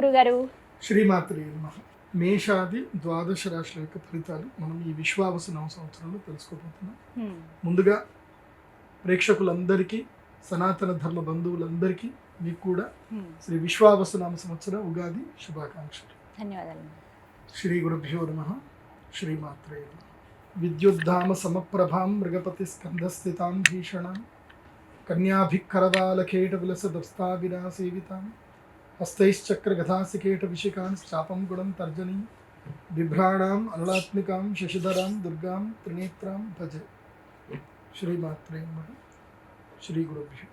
గురుగారు. శ్రీమాత్రే నమః. మేషాది ద్వాదశ రాశుల యొక్క ఫలితాలు మనం ఈ విశ్వావసు సంవత్సరంలో తెలుసుకోబోతున్నాం. ముందుగా ప్రేక్షకులందరికీ, సనాతన ధర్మ బంధువులందరికీ మీకు కూడా శ్రీ విశ్వావసు సంవత్సర ఉగాది శుభాకాంక్షలు. ధన్యవాదాలు. శ్రీ గురుభ్యో నమః. శ్రీమాత్రే నమః. విద్యుద్ధామ సమప్రభాం మృగపతి స్కంధస్థితాం భీషణాం కన్యాభిక్కరవాలకేట విలసదస్తావిరా సేవితాం హస్తైశ్చక్ర గదాసికేట విశికాంశ్చాపం గుణం తర్జనీ బిభ్రాణాం అనలాత్మికాం శశిధరాం దుర్గాం త్రినేత్రాం భజే. శ్రీమాత్రే నమః. శ్రీ గురుభ్యో.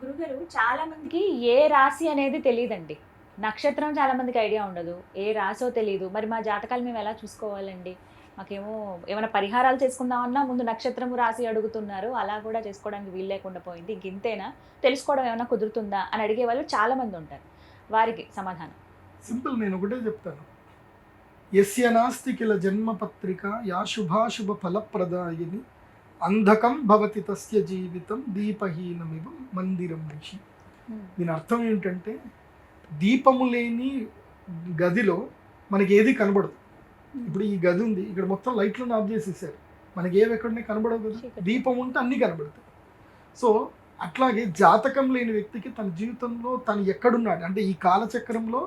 గురుగారు, చాలా మందికి ఏ రాశి అనేది తెలియదండి. నక్షత్రం చాలా మందికి ఐడియా ఉండదు, ఏ రాశో తెలియదు. మరి మా జాతకాలు మేము ఎలా చూసుకోవాలండి? మాకేమో ఏమైనా పరిహారాలు చేసుకుందామన్నా ముందు నక్షత్రము రాశి అడుగుతున్నారు. అలా కూడా చేసుకోవడానికి వీలు లేకుండా పోయింది. ఇంక ఇంతేనా, తెలుసుకోవడం ఏమైనా కుదురుతుందా అని అడిగే వాళ్ళు చాలా మంది ఉంటారు. వారికి సమాధానం సింపుల్, నేను ఒకటే చెప్తాను. యస్య నాస్తి కిల జన్మపత్రిక యా శుభాశుభ ఫలప్రదాయిని అంధకం భవతి తస్య జీవితం దీపహీనమివ మందిరం ఋషి. దీని అర్థం ఏంటంటే, దీపము లేని గదిలో మనకి ఏది కనబడదు. ఇప్పుడు ఈ గది ఉంది, ఇక్కడ మొత్తం లైట్లను ఆఫ్ చేసేసారు, మనకి ఏవి ఎక్కడనే కనబడవు కదా. దీపం ఉంటే అన్నీ కనబడతాయి. సో అట్లాగే జాతకం లేని వ్యక్తికి తన జీవితంలో తను ఎక్కడున్నాడు అంటే ఈ కాలచక్రంలో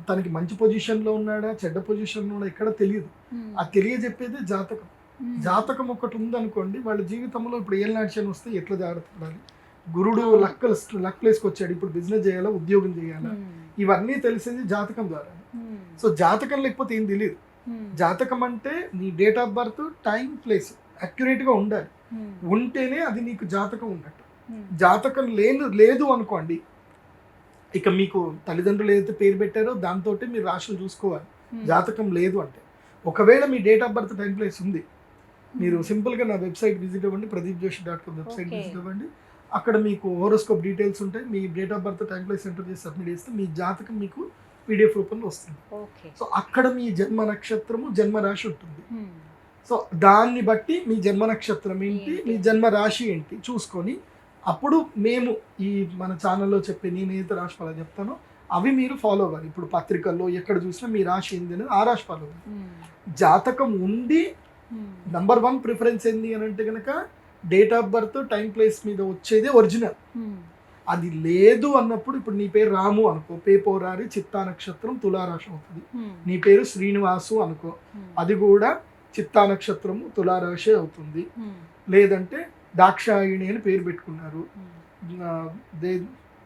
తనకి మంచి పొజిషన్లో ఉన్నాడా చెడ్డ పొజిషన్లో ఉన్నాడా ఎక్కడ తెలియదు. అది తెలియజెప్పేదే జాతకం. జాతకం ఒకటి ఉందనుకోండి, వాళ్ళ జీవితంలో ఇప్పుడు ఏళ్ళనాటి శని వస్తే ఎట్లా జాగ్రత్త పడాలి, గురుడు లక్ ప్లేస్కి వచ్చాడు, ఇప్పుడు బిజినెస్ చేయాలా ఉద్యోగం చేయాలా, ఇవన్నీ తెలిసేది జాతకం ద్వారా. సో జాతకం లేకపోతే ఏం తెలియదు. జాతకం అంటే నీ date of birth, time, place అక్యురేట్గా ఉండాలి. ఉంటేనే అది నీకు జాతకం ఉన్నట్టు. జాతకం లేదు అనుకోండి, ఇక మీకు తల్లిదండ్రులు ఏదైతే పేరు పెట్టారో దాంతో మీరు రాశులు చూసుకోవాలి. జాతకం లేదు అంటే, ఒకవేళ మీ date of birth, time, place ఉంది, మీరు సింపుల్గా నా వెబ్సైట్ విజిట్ అవ్వండి, pradeepjoshi.com వెబ్సైట్ విజిట్ అవ్వండి. అక్కడ మీకు హోరోస్కోప్ డీటెయిల్స్ ఉంటాయి. మీ date of birth, time, place enter చేసి సబ్మిట్ చేస్తే మీ జాతకం మీకు PDF రూపంలో వస్తుంది. సో అక్కడ మీ జన్మ నక్షత్రము, జన్మ రాశి ఉంటుంది. సో దాన్ని బట్టి మీ జన్మ నక్షత్రం ఏంటి, మీ జన్మ రాశి ఏంటి చూసుకొని అప్పుడు మేము ఈ మన ఛానల్లో చెప్పే నేనైతే రాశి ఫలాలు చెప్తానో అవి మీరు ఫాలో అవ్వాలి. ఇప్పుడు పత్రికల్లో ఎక్కడ చూసినా మీ రాశి ఏంది అనేది ఆ రాశి ఫాలో అవ్వాలి. జాతకం ఉండి నంబర్ 1 ప్రిఫరెన్స్ ఏంది అని అంటే కనుక date of birth, time, place మీద వచ్చేదే ఒరిజినల్. అది లేదు అన్నప్పుడు, ఇప్పుడు నీ పేరు రాము అనుకో, పేపోరారి చిత్తా నక్షత్రం తులారాశి అవుతుంది. నీ పేరు శ్రీనివాసు అనుకో, అది కూడా చిత్తా నక్షత్రము తులారాశి అవుతుంది. లేదంటే దాక్షాయిణి అని పేరు పెట్టుకున్నారు,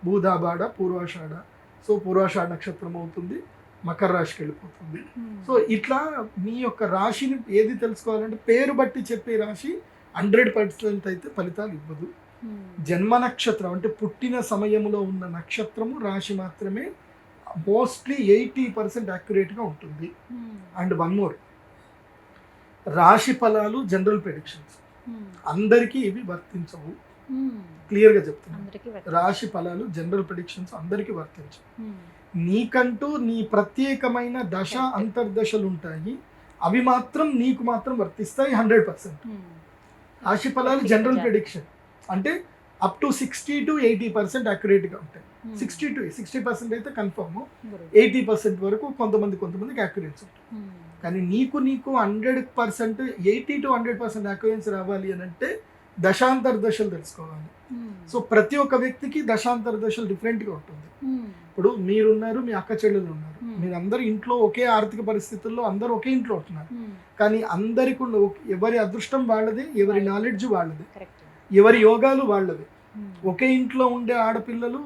భూదాబాడ, పూర్వాషాఢ, సో పూర్వాషాఢ నక్షత్రం అవుతుంది, మకర రాశికి వెళ్ళిపోతుంది. సో ఇట్లా మీ యొక్క రాశిని ఏది తెలుసుకోవాలంటే పేరు బట్టి చెప్పే రాశి 100% అయితే ఫలితాలు ఇవ్వదు. జన్మ నక్షత్రం అంటే పుట్టిన సమయంలో ఉన్న నక్షత్రము, రాశి మాత్రమే మోస్ట్లీ 80% యాక్యురేట్గా ఉంటుంది. అండ్ వన్ మోర్, రాశి ఫలాలు జనరల్ ప్రెడిక్షన్స్ అందరికీ ఇవి వర్తించవు. క్లియర్గా చెప్తున్నాను, రాశి ఫలాలు జనరల్ ప్రెడిక్షన్స్ అందరికీ వర్తించవు. నీకంటూ నీ ప్రత్యేకమైన దశ, అంతర్దశలు ఉంటాయి, అవి మాత్రం నీకు మాత్రం వర్తిస్తాయి 100%. రాశి ఫలాలు జనరల్ ప్రెడిక్షన్ అంటే అప్ టు 60 to 80% యాక్యురేట్గా ఉంటాయి. 60% అయితే కన్ఫర్మ్, 80% వరకు కొంతమందికి యాక్యురెన్సీ ఉంటుంది. కానీ నీకు 100% 80 to 100% యాక్యురెన్సీ రావాలి అని అంటే దశాంతర దశలు తెలుసుకోవాలి. సో ప్రతి ఒక్క వ్యక్తికి దశాంతర దశలు డిఫరెంట్గా ఉంటుంది. ఇప్పుడు మీరున్నారు, మీ అక్క చెల్లెలు ఉన్నారు, మీరందరూ ఇంట్లో ఒకే ఆర్థిక పరిస్థితుల్లో అందరూ ఒకే ఇంట్లో ఉంటున్నారు. కానీ అందరికి ఎవరి అదృష్టం వాళ్ళది, ఎవరి నాలెడ్జ్ వాళ్ళది, ఎవరి యోగాలు వాళ్ళవి. ఒకే ఇంట్లో ఉండే ఆడపిల్లలు,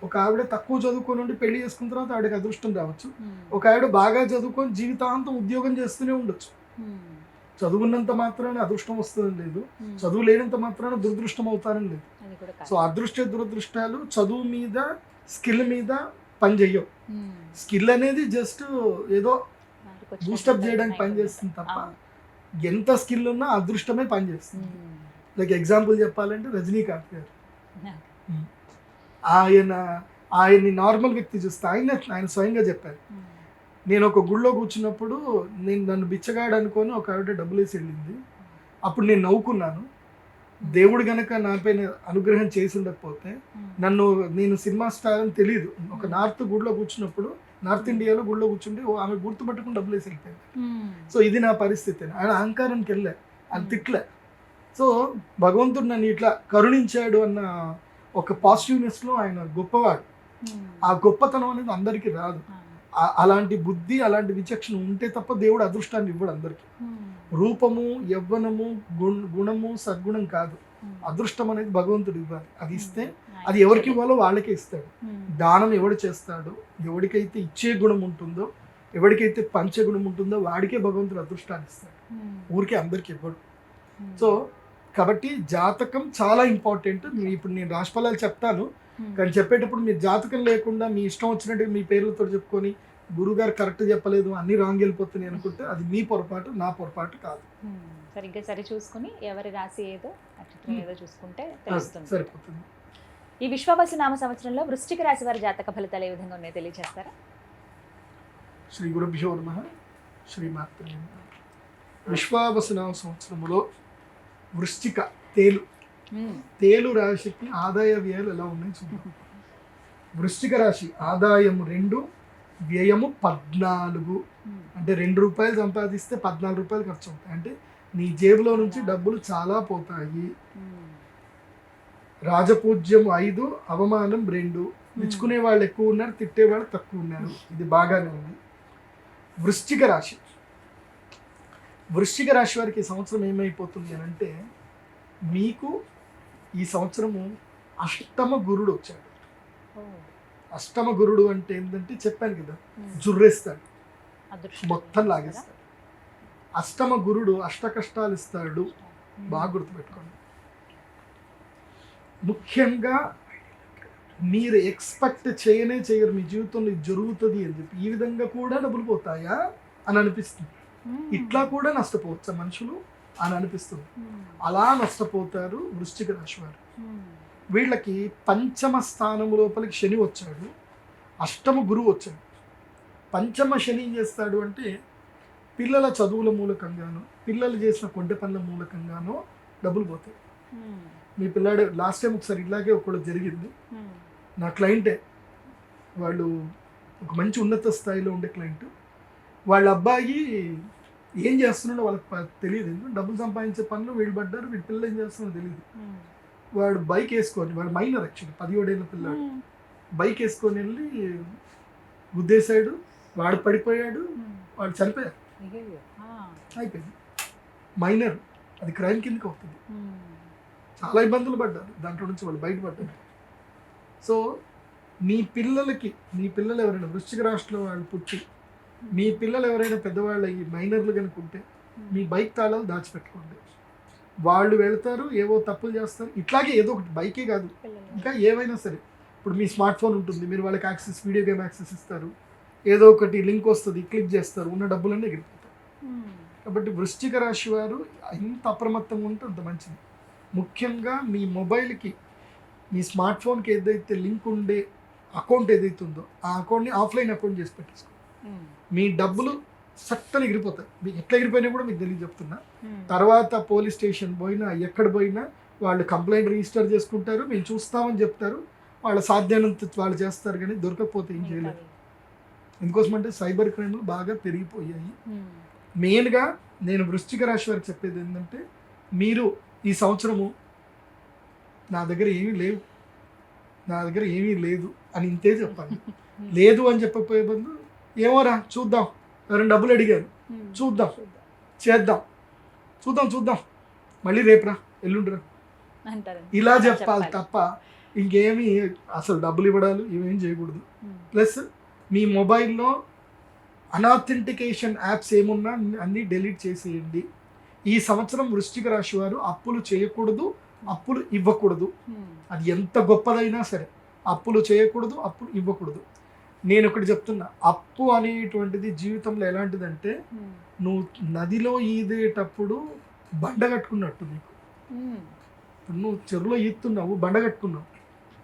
ఒక ఆవిడ తక్కువ చదువుకొని ఉండి పెళ్లి చేసుకున్న తర్వాత ఆవిడకి అదృష్టం రావచ్చు, ఒక ఆవిడ బాగా చదువుకొని జీవితాంతం ఉద్యోగం చేస్తూనే ఉండొచ్చు. చదువున్నంత మాత్రాన అదృష్టం వస్తుందని లేదు, చదువు లేనంత మాత్రాన దురదృష్టం అవుతారని లేదు. సో అదృష్ట దురదృష్టాలు చదువు మీద, స్కిల్ మీద పనిచేయవు. స్కిల్ అనేది జస్ట్ ఏదో బూస్టప్ చేయడానికి పనిచేస్తుంది తప్ప ఎంత స్కిల్ ఉన్నా అదృష్టమే పనిచేస్తుంది. లైక్ ఎగ్జాంపుల్ చెప్పాలంటే రజనీకాంత్ గారు, ఆయన్ని నార్మల్ వ్యక్తి చూస్తే ఆయన స్వయంగా చెప్పారు, నేను ఒక గుళ్ళో కూర్చున్నప్పుడు నన్ను బిచ్చగాడు అనుకొని ఒక ఆవిడ డబ్బులు వేసి వెళ్ళింది, అప్పుడు నేను నవ్వుకున్నాను, దేవుడు గనక నాపైన అనుగ్రహం చేసి ఉండకపోతే నేను సినిమా స్టార్ అని తెలియదు. ఒక నార్త్ గుడిలో కూర్చున్నప్పుడు, నార్త్ ఇండియాలో గుడిలో కూర్చుంటే ఆమె గుర్తుపట్టుకుని డబ్బులు వేసి వెళ్ళిపోయింది. సో ఇది నా పరిస్థితి. ఆయన అహంకారానికి వెళ్ళా, అది తిట్లే. సో భగవంతుడు నన్ను ఇట్లా కరుణించాడు అన్న ఒక పాజిటివ్నెస్లో ఆయన గొప్పవాడు. ఆ గొప్పతనం అనేది అందరికీ రాదు. అలాంటి బుద్ధి, అలాంటి విచక్షణ ఉంటే తప్ప దేవుడు అదృష్టాన్ని ఇవ్వడు అందరికి. రూపము, యవ్వనము, గుణము, సద్గుణం కాదు. అదృష్టం అనేది భగవంతుడు ఇవ్వాలి. అది ఇస్తే అది ఎవరికి ఇవ్వాలో వాళ్ళకే ఇస్తాడు. దానం ఎవడు చేస్తాడో, ఎవరికైతే ఇచ్చే గుణం ఉంటుందో, ఎవరికైతే పంచే గుణం ఉంటుందో వాడికే భగవంతుడు అదృష్టాన్ని ఇస్తాడు. ఊరికే అందరికి ఇవ్వడు. సో కాబట్టి జాతకం చాలా ఇంపార్టెంట్. ఇప్పుడు నేను రాశిఫలాలు చెప్తాను, కానీ చెప్పేటప్పుడు మీరు జాతకం లేకుండా మీ ఇష్టం వచ్చినట్టు మీ పేర్లతో చెప్పుకొని గురుగారు కరెక్ట్ చెప్పలేదు, అన్ని రాంగ్ వెళ్ళిపోతున్నాయి అనుకుంటే అది మీ పొరపాటు, నా పొరపాటు కాదు. సరిగ్గా సరి చూసుకుని ఎవరి రాశి ఏదో నక్షత్రం ఏదో చూసుకుంటే తెలుస్తుంది, సరిపోతుంది. ఈ విశ్వావసు నామ సంవత్సరంలో వృశ్చిక రాశి వారి జాతక ఫలితాలు ఏ విధంగా ఉన్నాయో తెలియజేస్తారా? శ్రీ గురుభ్యో నమః. శ్రీమాత్రే నమః. విశ్వావసు నామ సంవత్సరంలో వృశ్చిక తేలు రాశికి ఆదాయ వ్యయాలు ఎలా ఉన్నాయి చూద్దాం. వృశ్చిక రాశి ఆదాయం 2, వ్యయము 14. అంటే 2 రూపాయలు సంపాదిస్తే 14 రూపాయలు ఖర్చు అవుతాయి. అంటే నీ జేబులో నుంచి డబ్బులు చాలా పోతాయి. రాజపూజ్యం 5, అవమానం 2. మెచ్చుకునే వాళ్ళు ఎక్కువ ఉన్నారు, తిట్టే వాళ్ళు తక్కువ ఉన్నారు. ఇది బాగానే ఉంది. వృశ్చిక రాశి వారికి ఈ సంవత్సరం ఏమైపోతుంది అని అంటే, మీకు ఈ సంవత్సరము అష్టమ గురుడు వచ్చాడు. అష్టమ గురుడు అంటే ఏంటంటే చెప్పాను కదా, జుర్రేస్తాడు, మొత్తం లాగేస్తాడు. అష్టమ గురుడు అష్ట కష్టాలు ఇస్తాడు. బాగా గుర్తుపెట్టుకోండి. ముఖ్యంగా మీరు ఎక్స్పెక్ట్ చేయరు మీ జీవితంలో ఇది జరుగుతుంది అని చెప్పి. ఈ విధంగా కూడా డబ్బులు పోతాయా అని అనిపిస్తుంది. ఇట్లా కూడా నష్టపోవచ్చా మనుషులు అని అనిపిస్తుంది. అలా నష్టపోతారు వృశ్చిక రాశి వారు. వీళ్ళకి పంచమ స్థానం లోపలికి శని వచ్చాడు, అష్టమ గురువు వచ్చాడు. పంచమ శని ఏం చేస్తాడు అంటే, పిల్లల చదువుల మూలకంగానో, పిల్లలు చేసిన కొండ పనుల మూలకంగానో డబ్బులు పోతాయి. మీ పిల్లాడు లాస్ట్ టైం ఒకసారి ఇలాగే ఒకళ్ళు జరిగింది. నా క్లయింటే, వాళ్ళు ఒక మంచి ఉన్నత స్థాయిలో ఉండే క్లయింట్. వాళ్ళ అబ్బాయి ఏం చేస్తున్నాడో వాళ్ళకి తెలియదు. డబ్బులు సంపాదించే పనులు వీళ్ళు పడ్డారు, వీళ్ళ పిల్లలు ఏం చేస్తున్నారో తెలియదు. వాడు బైక్ వేసుకొని, వాడు మైనర్ యాక్చువల్లీ 17 ఏళ్ళ పిల్లాడు, బైక్ వేసుకొని వెళ్ళి గుద్దేశాడు. వాడు పడిపోయాడు, వాడు చనిపోయాడు. అయిపోయింది. మైనర్, అది క్రైమ్ కిందకి అవుతుంది. చాలా ఇబ్బందులు పడ్డారు, దాంట్లో నుంచి వాళ్ళు బయటపడ్డారు. సో మీ పిల్లలు ఎవరైనా వృశ్చిక రాశిలో వాళ్ళు పుట్టి, మీ పిల్లలు ఎవరైనా పెద్దవాళ్ళు అయ్యి మైనర్లు కనుక ఉంటే, మీ బైక్ తాళాలు దాచిపెట్టుకోండి. వాళ్ళు వెళ్తారు, ఏవో తప్పులు చేస్తారు. ఇట్లాగే ఏదో ఒకటి, బైకే కాదు ఇంకా ఏవైనా సరే. ఇప్పుడు మీ స్మార్ట్ ఫోన్ ఉంటుంది, మీరు వాళ్ళకి యాక్సెస్, వీడియో గేమ్ యాక్సెస్ ఇస్తారు, ఏదో ఒకటి లింక్ వస్తుంది, క్లిక్ చేస్తారు, ఉన్న డబ్బులన్నీ ఎగిరిపోతాయి. కాబట్టి వృశ్చిక రాశి వారు ఎంత అప్రమత్తంగా ఉంటే అంత మంచిది. ముఖ్యంగా మీ మొబైల్కి, మీ స్మార్ట్ ఫోన్కి ఏదైతే లింక్ ఉండే అకౌంట్ ఏదైతే ఉందో ఆ అకౌంట్ని ఆఫ్లైన్ అకౌంట్ చేసి పెట్టేసుకోండి. మీ డబ్బులు సట్టని ఎగిరిపోతాయి. మీకు ఎట్లా ఎగిరిపోయినా కూడా మీకు తెలియదు చెప్తున్నా. తర్వాత పోలీస్ స్టేషన్ పోయినా, ఎక్కడ పోయినా వాళ్ళు కంప్లైంట్ రిజిస్టర్ చేసుకుంటారు, మేము చూస్తామని చెప్తారు. వాళ్ళ సాధ్యానంత వాళ్ళు చేస్తారు, కానీ దొరకకపోతే ఏం చేయలేరు. ఎందుకోసమంటే సైబర్ క్రైమ్లు బాగా పెరిగిపోయాయి. మెయిన్గా నేను వృశ్చిక రాశి వారికి చెప్పేది ఏంటంటే, మీరు ఈ సంవత్సరము నా దగ్గర ఏమీ లేదు అని ఇంతే చెప్పండి. లేదు అని చెప్పకపోయే బదులు, ఏమోరా చూద్దాం, ఎవరైనా డబ్బులు అడిగారు, చూద్దాం, మళ్ళీ రేపురా, ఎల్లుండిరా, ఇలా చెప్పాలి తప్ప ఇంకేమీ అసలు డబ్బులు ఇవ్వడాలు ఇవేం చేయకూడదు. ప్లస్ మీ మొబైల్లో అనాథెంటికేషన్ యాప్స్ ఏమున్నా అన్నీ డిలీట్ చేసేయండి. ఈ సంవత్సరం వృశ్చిక రాశి వారు అప్పులు చేయకూడదు, అప్పులు ఇవ్వకూడదు. అది ఎంత గొప్పదైనా సరే అప్పులు చేయకూడదు, అప్పులు ఇవ్వకూడదు. నేను ఒకటి చెప్తున్నా, అప్పు అనేటువంటిది జీవితంలో ఎలాంటిదంటే, నువ్వు నదిలో ఈదేటప్పుడు బండ కట్టుకున్నట్టు. నీకు ఇప్పుడు నువ్వు చెరువులో ఈత్తున్నావు, బండ కట్టుకున్నావు,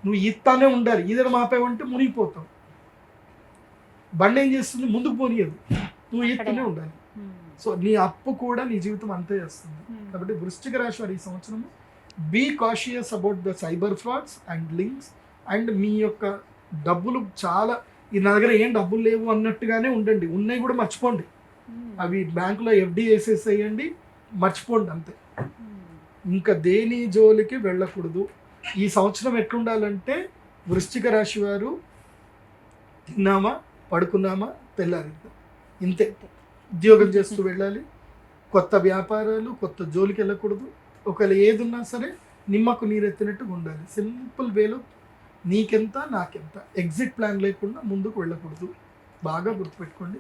నువ్వు ఈత్తానే ఉండాలి. ఈదడం ఆపేవంటే మునిగిపోతావు. బండ ఏం చేస్తుంది, ముందుకు పోనీయదు, నువ్వు ఈత్తూనే ఉండాలి. సో నీ అప్పు కూడా నీ జీవితం అంతే చేస్తుంది. కాబట్టి వృశ్చిక రాశి వారు ఈ సంవత్సరం be cautious about the cyber frauds and links. And మీ యొక్క డబ్బులు చాలా నా దగ్గర ఏం డబ్బులు లేవు అన్నట్టుగానే ఉండండి, ఉన్నాయి కూడా మర్చిపోండి. అవి బ్యాంకులో ఎఫ్డి వేసేసేయండి, మర్చిపోండి అంతే. ఇంకా దేని జోలికి వెళ్ళకూడదు. ఈ సంవత్సరం ఎట్లుండాలంటే వృశ్చిక రాశి వారు తిన్నామా పడుకున్నామా తెల్లారిందా ఇంతే. ఉద్యోగం చేస్తూ వెళ్ళాలి, కొత్త వ్యాపారాలు కొత్త జోలికి వెళ్ళకూడదు. ఒకవేళ ఏది ఉన్నా సరే నిమ్మకు నీరెత్తినట్టుగా ఉండాలి. సింపుల్ వేలో నీకెంత నాకెంత, ఎగ్జిట్ ప్లాన్ లేకుండా ముందుకు వెళ్ళకూడదు. బాగా గుర్తుపెట్టుకోండి.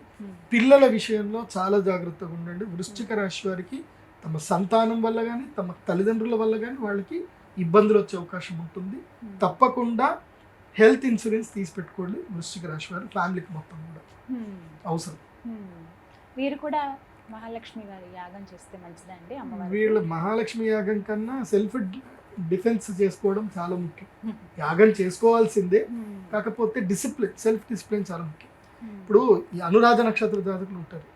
పిల్లల విషయంలో చాలా జాగ్రత్తగా ఉండండి. వృశ్చిక రాశి వారికి తమ సంతానం వల్ల కానీ తమ తల్లిదండ్రుల వల్ల కానీ వాళ్ళకి ఇబ్బందులు వచ్చే అవకాశం ఉంటుంది. తప్పకుండా హెల్త్ ఇన్సూరెన్స్ తీసి పెట్టుకోండి వృశ్చిక రాశి వారు, ఫ్యామిలీకి మొత్తం కూడా అవసరం. వీరు కూడా మహాలక్ష్మి గారి యాగం చేస్తే మంచిదా అండి? అమ్మవారి వీళ్ళ మహాలక్ష్మి యాగం కన్నా సెల్ఫ్ డిఫెన్స్ చేసుకోవడం చాలా ముఖ్యం. యాగం చేసుకోవాల్సిందే, కాకపోతే డిసిప్లిన్, సెల్ఫ్ డిసిప్లిన్ చాలా ముఖ్యం. ఇప్పుడు ఈ అనురాధ నక్షత్ర జాతకులు ఉంటారు,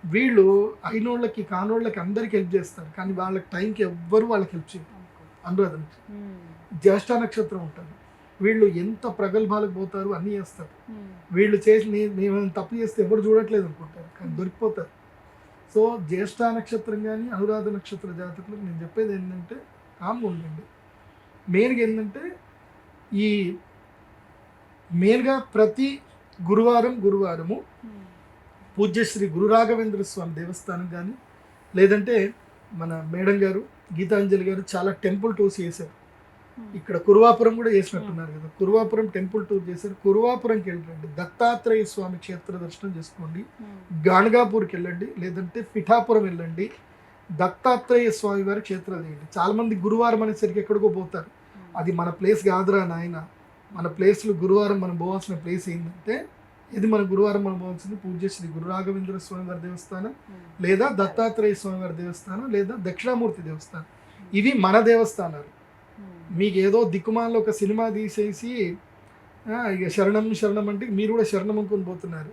వీళ్ళు అయినోళ్ళకి కానోళ్ళకి అందరికి హెల్ప్ చేస్తారు, కానీ వాళ్ళకి టైంకి ఎవ్వరు వాళ్ళకి హెల్ప్ చేయరు. అనురాధ నక్షత్రం. జ్యేష్ఠ నక్షత్రం ఉంటారు, వీళ్ళు ఎంత ప్రగల్భాలకు పోతారు, అన్నీ చేస్తారు. వీళ్ళు చేసి నేను తప్పు చేస్తే ఎవరు చూడట్లేదు అనుకుంటారు, కానీ దొరికిపోతారు. సో జ్యేష్ఠ నక్షత్రం కానీ అనురాధ నక్షత్ర జాతకులకు నేను చెప్పేది ఏంటంటే కామ్గా ఉండండి. మెయిన్గా ఏంటంటే ఈ మెయిన్గా ప్రతి గురువారము పూజ్యశ్రీ గురు రాఘవేంద్ర స్వామి దేవస్థానం కానీ, లేదంటే మన మేడం గారు గీతాంజలి గారు చాలా టెంపుల్ టూర్స్ చేశారు. ఇక్కడ కురువాపురం కూడా చేసినట్టున్నారు కదా, కురువాపురం టెంపుల్ టూర్ చేశారు. కురువాపురంకి వెళ్ళండి, దత్తాత్రేయ స్వామి క్షేత్ర దర్శనం చేసుకోండి. గాణగాపూర్కి వెళ్ళండి, లేదంటే పిఠాపురం వెళ్ళండి, దత్తాత్రేయ స్వామి వారి క్షేత్రాలు చేయండి. చాలామంది గురువారం అనేసరికి ఎక్కడికో పోతారు, అది మన ప్లేస్ కాదురా నాయన. మన ప్లేస్లో గురువారం మనం పోవాల్సిన ప్లేస్ ఏంటంటే, ఇది మన గురువారం మనం పోవాల్సింది పూజ్యశ్రీ గురు రాఘవేంద్ర స్వామి వారి దేవస్థానం, లేదా దత్తాత్రేయ స్వామి వారి దేవస్థానం, లేదా దక్షిణామూర్తి దేవస్థానం. ఇవి మన దేవస్థానాలు. మీకు ఏదో దిక్కుమాలలో ఒక సినిమా తీసేసి ఇక శరణం శరణం అంటే మీరు కూడా శరణం అనుకుని పోతున్నారు.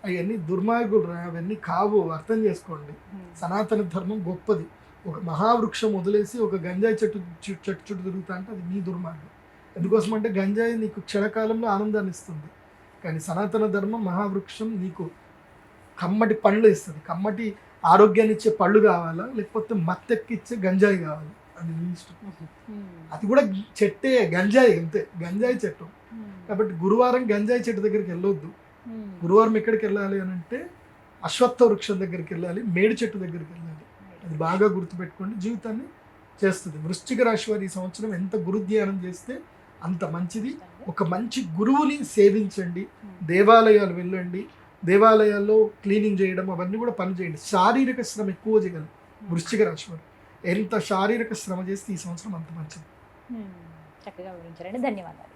అవన్నీ దుర్మార్గులు, అవన్నీ కావు, అర్థం చేసుకోండి. సనాతన ధర్మం గొప్పది. ఒక మహావృక్షం వదిలేసి ఒక గంజాయి చెట్టు చుట్టూ తిరుగుతా అంటే అది మీ దుర్మార్గం. ఎందుకోసం అంటే గంజాయి నీకు క్షణకాలంలో ఆనందాన్ని ఇస్తుంది, కానీ సనాతన ధర్మం మహావృక్షం నీకు కమ్మటి పండ్లు ఇస్తుంది. కమ్మటి ఆరోగ్యాన్ని ఇచ్చే పళ్ళు కావాలా, లేకపోతే మత్తెక్కిచ్చే గంజాయి కావాలి, అది నీ ఇష్టం. అది కూడా చెట్టే, గంజాయి అంతే, గంజాయి చెట్టు. కాబట్టి గురువారం గంజాయి చెట్టు దగ్గరికి వెళ్ళొద్దు. గురువారం ఎక్కడికి వెళ్ళాలి అని అంటే అశ్వత్థ వృక్షం దగ్గరికి వెళ్ళాలి, మేడి చెట్టు దగ్గరికి వెళ్ళాలి. అది బాగా గుర్తుపెట్టుకోండి, జీవితాన్ని చేస్తుంది. వృశ్చిక రాశి వారు ఈ సంవత్సరం ఎంత గురుధ్యానం చేస్తే అంత మంచిది. ఒక మంచి గురువుని సేవించండి, దేవాలయాలు వెళ్ళండి, దేవాలయాల్లో క్లీనింగ్ చేయడం అవన్నీ కూడా పని చేయండి. శారీరక శ్రమ ఎక్కువ చేయగలరు వృశ్చిక రాశి వారు. ఎంత శారీరక శ్రమ చేస్తే ఈ సంవత్సరం అంత మంచిది. చక్కగా వివరించారండి, ధన్యవాదాలు.